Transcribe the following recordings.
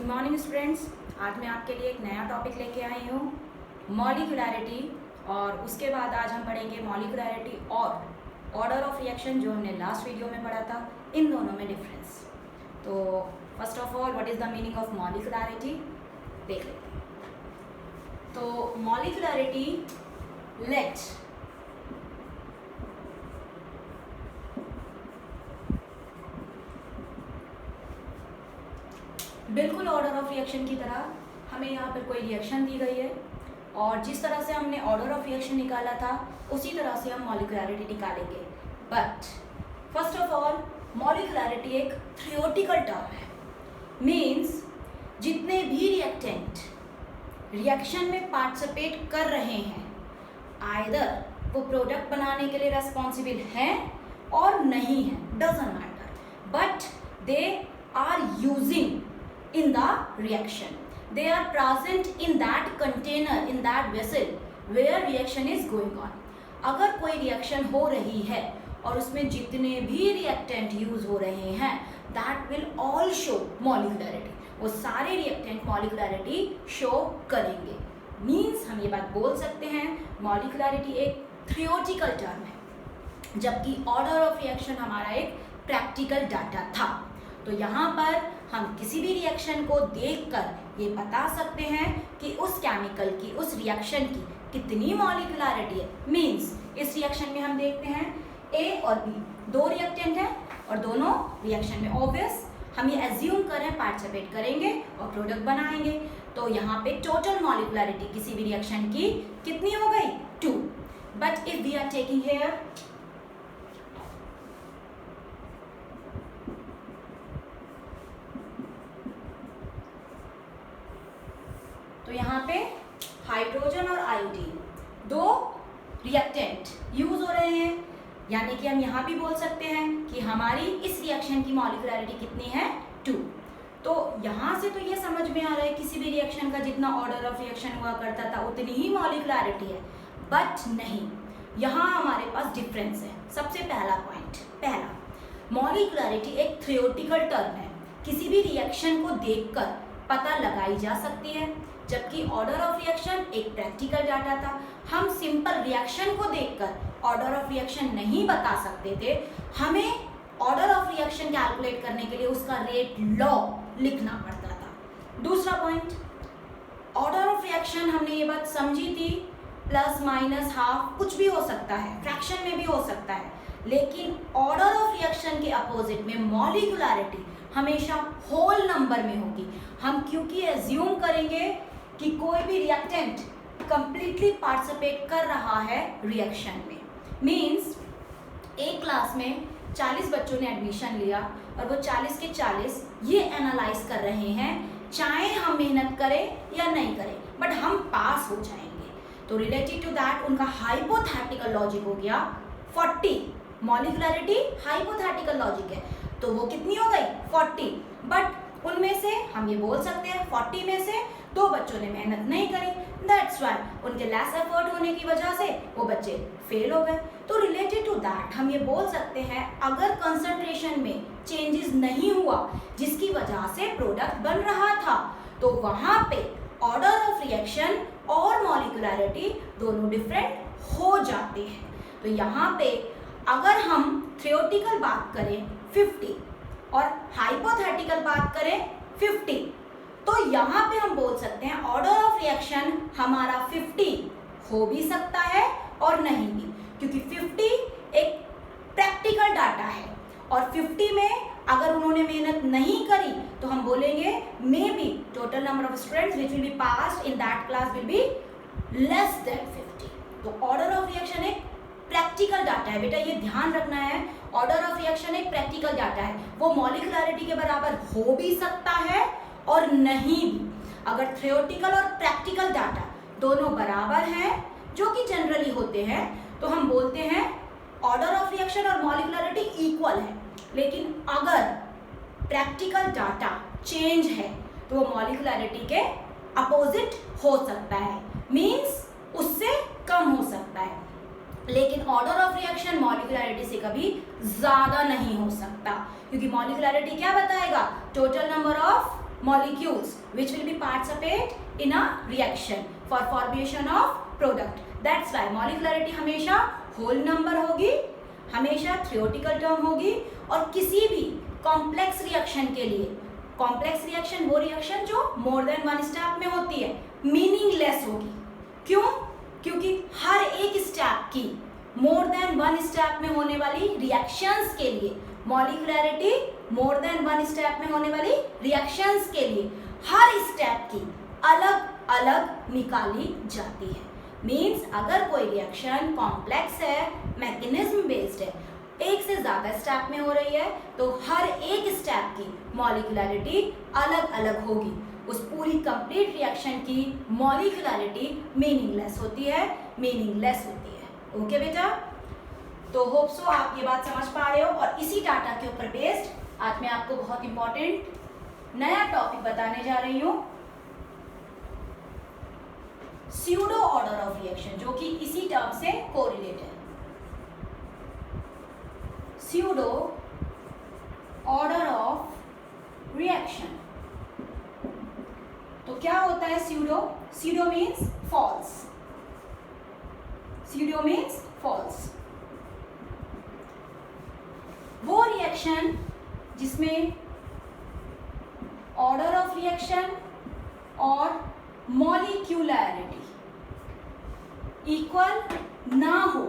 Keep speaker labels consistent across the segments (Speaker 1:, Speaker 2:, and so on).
Speaker 1: Good morning students. आज मैं आपके लिए एक नया टॉपिक लेके आई हूँ, मॉलिक्युलैरिटी। और उसके बाद आज हम पढ़ेंगे मॉलिक्युलैरिटी और ऑर्डर ऑफ रिएक्शन, जो हमने लास्ट वीडियो में पढ़ा था। इन दोनों में डिफरेंस। तो first of all, what is the meaning of molecularity देख लेते हैं। तो मॉलिक्युलैरिटी, लेट बिल्कुल ऑर्डर ऑफ रिएक्शन की तरह हमें यहाँ पर कोई रिएक्शन दी गई है और जिस तरह से हमने ऑर्डर ऑफ रिएक्शन निकाला था उसी तरह से हम मॉलिक्युलैरिटी निकालेंगे। बट फर्स्ट ऑफ ऑल, मॉलिक्युलैरिटी एक थ्योरेटिकल टर्म है। मीन्स जितने भी रिएक्टेंट रिएक्शन में पार्टिसिपेट कर रहे हैं, आइदर वो प्रोडक्ट बनाने के लिए रेस्पॉन्सिबल हैं और नहीं हैं, doesn't matter, but they are using in the reaction. They are present in that container, in that vessel where reaction is going on. अगर कोई रिएक्शन हो रही है और उसमें जितने भी रिएक्टेंट यूज हो रहे हैं, that will all show molecularity. वो सारे रिएक्टेंट मॉलिक्युलैरिटी शो करेंगे। मीन्स हम ये बात बोल सकते हैं, मॉलिक्युलैरिटी एक थ्योरेटिकल टर्म है, जबकि ऑर्डर ऑफ रिएक्शन हमारा एक प्रैक्टिकल डाटा था। तो यहाँ पर हम किसी भी रिएक्शन को देखकर ये बता सकते हैं कि उस केमिकल की, उस रिएक्शन की कितनी मॉलिक्युलैरिटी है। मीन्स इस रिएक्शन में हम देखते हैं ए और बी, दो रिएक्टेंट हैं और दोनों रिएक्शन में ऑब्वियस हम ये एज्यूम करें पार्टिसिपेट करेंगे और प्रोडक्ट बनाएंगे। तो यहाँ पे टोटल मॉलिक्युलैरिटी किसी भी रिएक्शन की कितनी हो गई? 2। But if we are taking here तो यहाँ पे हाइड्रोजन और आयोडीन दो रिएक्टेंट यूज हो रहे हैं, यानी कि हम यहाँ भी बोल सकते हैं कि हमारी इस रिएक्शन की मॉलिक्युलैरिटी कितनी है? 2। तो यहाँ से तो ये समझ में आ रहा है किसी भी रिएक्शन का जितना ऑर्डर ऑफ रिएक्शन हुआ करता था उतनी ही मॉलिक्युलैरिटी है। बट नहीं, यहाँ हमारे पास डिफरेंस है। सबसे पहला पॉइंट, मॉलिक्युलैरिटी एक थ्योरेटिकल टर्म है, किसी भी रिएक्शन को देखकर पता लगाई जा सकती है, जबकि ऑर्डर ऑफ रिएक्शन एक प्रैक्टिकल डाटा था। हम सिंपल रिएक्शन को देखकर ऑर्डर ऑफ रिएक्शन नहीं बता सकते थे, हमें ऑर्डर ऑफ रिएक्शन कैलकुलेट करने के लिए उसका रेट लॉ लिखना पड़ता था। दूसरा पॉइंट, ऑर्डर ऑफ रिएक्शन हमने ये बात समझी थी, प्लस माइनस हाफ कुछ भी हो सकता है, फ्रैक्शन में भी हो सकता है, लेकिन ऑर्डर ऑफ रिएक्शन के अपोजिट में मॉलिक्युलैरिटी हमेशा होल नंबर में होगी। हम क्योंकि एज्यूम करेंगे कि कोई भी रिएक्टेंट कंप्लीटली पार्टिसिपेट कर रहा है रिएक्शन में। मीन्स एक क्लास में 40 बच्चों ने एडमिशन लिया और वो 40 के 40 ये एनालाइज कर रहे हैं, चाहे हम मेहनत करें या नहीं करें, बट हम पास हो जाएंगे। तो रिलेटेड टू दैट उनका हाइपोथेटिकल लॉजिक हो गया 40। मॉलिक्युलैरिटी हाइपोथेटिकल लॉजिक है, तो वो कितनी हो गई? 40। बट उनमें से हम ये बोल सकते हैं 40 में से 2 बच्चों ने मेहनत नहीं करी, दैट्स व्हाई उनके लेस एफर्ट होने की वजह से वो बच्चे फेल हो गए। तो रिलेटेड टू दैट हम ये बोल सकते हैं, अगर कंसंट्रेशन में चेंजेस नहीं हुआ जिसकी वजह से प्रोडक्ट बन रहा था, तो वहां पे ऑर्डर ऑफ रिएक्शन और मॉलिक्युलैरिटी दोनों डिफरेंट हो जाते हैं। तो यहाँ पे अगर हम थ्योरेटिकल बात करें 50 और हाइपोथेटिकल बात करें 50, तो यहाँ पे हम बोल सकते हैं ऑर्डर ऑफ रिएक्शन हमारा 50 हो भी सकता है और नहीं भी, क्योंकि 50 एक प्रैक्टिकल डाटा है और 50 में अगर उन्होंने मेहनत नहीं करी तो हम बोलेंगे may be total number of students which will be passed in that class will be less than 50। तो ऑर्डर ऑफ रिएक्शन एक प्रैक्टिकल डाटा है, बेटा ये ध्यान रखना है। ऑर्डर ऑफ रिएक्शन एक प्रैक्टिकल डाटा है, वो मॉलिक्युलैरिटी के बराबर हो भी सकता है और नहीं भी। अगर थ्योरेटिकल और प्रैक्टिकल डाटा दोनों बराबर हैं, जो कि जनरली होते हैं, तो हम बोलते हैं ऑर्डर ऑफ रिएक्शन और मॉलिक्युलैरिटी इक्वल है। लेकिन अगर प्रैक्टिकल डाटा चेंज है तो वो मॉलिक्युलैरिटी के अपोजिट हो सकता है, मीन्स उससे कम हो सकता है। लेकिन ऑर्डर ऑफ रिएक्शन मॉलिक्युलैरिटी से कभी ज्यादा नहीं हो सकता, क्योंकि मॉलिक्युलैरिटी क्या बताएगा? Total number of molecules which will be participate in a reaction for formation of product. That's why molecularity हमेशा whole number होगी, हमेशा theoretical term होगी, और किसी भी complex reaction के लिए, complex reaction वो reaction जो more than one step में होती है, meaningless होगी. क्यों? क्योंकि हर एक स्टेप की मोर देन वन स्टेप में होने वाली रिएक्शंस के लिए, मॉलिक्युलैरिटी मोर देन वन स्टेप में होने वाली रिएक्शंस के लिए हर स्टेप की अलग अलग निकाली जाती है. मीन्स अगर कोई रिएक्शन कॉम्प्लेक्स है, मैकेनिज्म बेस्ड है, एक से ज्यादा स्टेप में हो रही है, तो हर एक स्टेप की मॉलिक्युलैरिटी अलग अलग होगी. उस पूरी कंप्लीट रिएक्शन की मॉलिक्युलैरिटी मीनिंगलेस होती है, मीनिंगलेस होती है. ओके बेटा, तो होप सो आप ये बात समझ पा रहे हो. और इसी डाटा के ऊपर बेस्ड आज मैं आपको बहुत इंपॉर्टेंट नया टॉपिक बताने जा रही हूँ, स्यूडो ऑर्डर ऑफ रिएक्शन, जो कि इसी टर्म से कोरिलेट है. Pseudo order of reaction. तो क्या होता है pseudo? Pseudo means false. Pseudo means false. वो रिएक्शन जिसमें ऑर्डर ऑफ रिएक्शन और मॉलिक्यूलैरिटी इक्वल ना हो,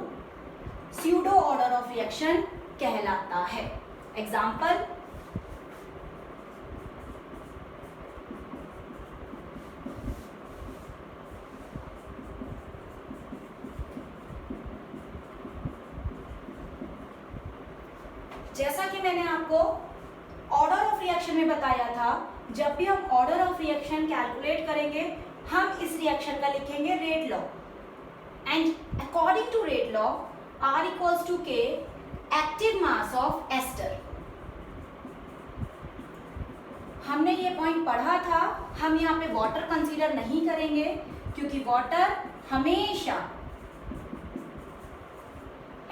Speaker 1: स्यूडो ऑर्डर ऑफ रिएक्शन कहलाता है. एग्जाम्पल, जैसा कि मैंने आपको ऑर्डर ऑफ रिएक्शन में बताया था, जब भी हम ऑर्डर ऑफ रिएक्शन कैलकुलेट करेंगे, हम इस रिएक्शन का लिखेंगे rate law. And according to rate law, R equals to K, active mass of ester. हमने ये पॉइंट पढ़ा था. हम यहाँ पे वाटर कंसीडर नहीं करेंगे, क्योंकि वाटर हमेशा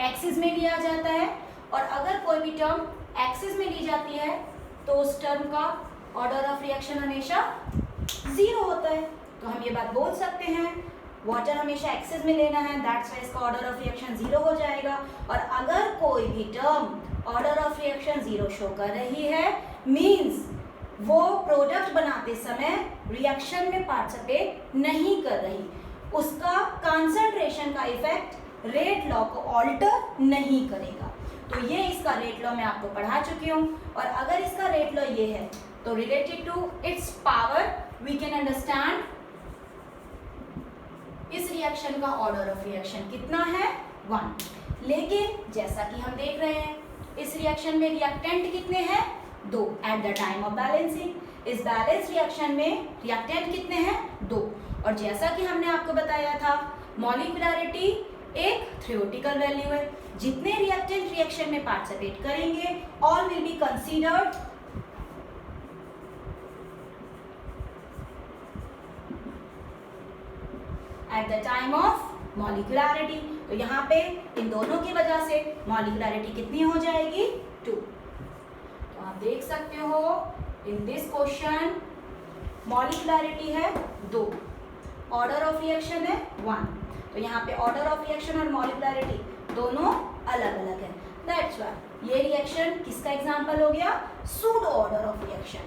Speaker 1: एक्सिस में लिया जाता है, और अगर कोई भी टर्म एक्सिस में ली जाती है तो उस टर्म का ऑर्डर ऑफ रिएक्शन हमेशा जीरो होता है. तो हम ये बात बोल सकते हैं, वाटर हमेशा एक्सिस में लेना है, दैट्स वाई इसका ऑर्डर ऑफ रिएक्शन जीरो हो जाएगा. और अगर कोई भी term order of reaction zero show कर रही है, मींस वो प्रोडक्ट बनाते समय रिएक्शन में पार्टिसिपेट नहीं कर रही, उसका कंसंट्रेशन का इफेक्ट रेट लॉ को ऑल्टर नहीं करेगा. तो ये इसका रेट लॉ मैं आपको पढ़ा चुकी हूँ. और अगर इसका रेट लॉ ये है, तो related to its power we can understand इस रिएक्शन का ऑर्डर ऑफ रिएक्शन कितना है, 1. लेकिन जैसा कि हम देख रहे हैं, इस रिएक्शन में रिएक्टेंट कितने हैं, 2 eight the time of balancing. इस बैलेंस रिएक्शन में रिएक्टेंट कितने हैं, 2. और जैसा कि हमने आपको बताया था, मॉलिक्युलैरिटी एक थ्योरेटिकल वैल्यू है. जितने रिएक्टेंट रिएक्शन में पार्टिसिपेट करेंगे, all will be considered at the time of molecularity. तो यहाँ पे इन दोनों की वजह से मॉलिक्युलैरिटी कितनी हो जाएगी, 2. तो आप देख सकते हो इन दिस क्वेश्चन मॉलिक्युलैरिटी है 2, ऑर्डर ऑफ रिएक्शन है 1. तो यहाँ पे ऑर्डर ऑफ रिएक्शन और मॉलिक्युलैरिटी दोनों अलग अलग है. दैट्स व्हाई ये रिएक्शन किसका एग्जांपल हो गया, सूडो ऑर्डर ऑफ रिएक्शन.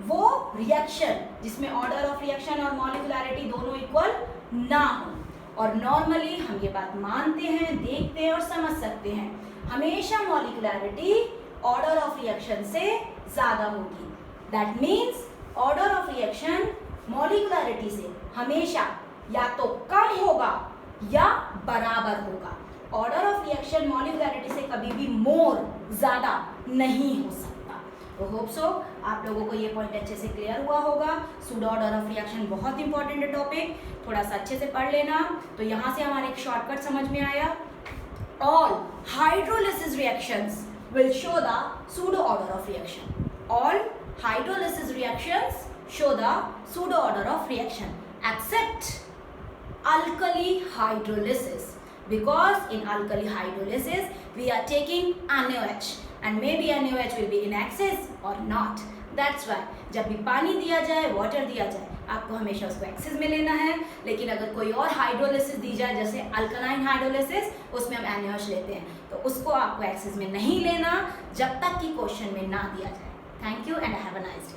Speaker 1: वो रिएक्शन जिसमें ऑर्डर ऑफ रिएक्शन और मॉलिक्युलैरिटी दोनों इक्वल ना हो. और नॉर्मली हम ये बात मानते हैं, देखते हैं और समझ सकते हैं, हमेशा मॉलिक्युलैरिटी ऑर्डर ऑफ रिएक्शन से ज्यादा होगी. That means order of reaction molecularity से हमेशा या तो कम होगा या बराबर होगा. ऑर्डर ऑफ रिएक्शन मॉलिक्युलैरिटी से कभी भी मोर ज्यादा नहीं हो सकता. तो होप सो आप लोगों को ये पॉइंट अच्छे से क्लियर हुआ होगा. सूडो ऑर्डर ऑफ रिएक्शन बहुत इंपॉर्टेंट है टॉपिक, थोड़ा सा अच्छे से पढ़ लेना. तो यहाँ से हमारे एक शॉर्टकट समझ में आया, all hydrolysis reactions will show the pseudo order of reaction. All hydrolysis reactions show the pseudo order of reaction except alkali hydrolysis, because in alkali hydrolysis we are taking NaOH. and maybe NaOH will be in excess or not. That's why जब भी पानी दिया जाए, water दिया जाए, आपको हमेशा उसको एक्सेस में लेना है। लेकिन अगर कोई और हाइड्रोलिसिस दी जाए, जैसे अल्कलाइन हाइड्रोलिसिस, उसमें हम NaOH लेते हैं, तो उसको आपको एक्सेस में नहीं लेना जब तक कि क्वेश्चन में ना दिया जाए। Thank you and have a nice day.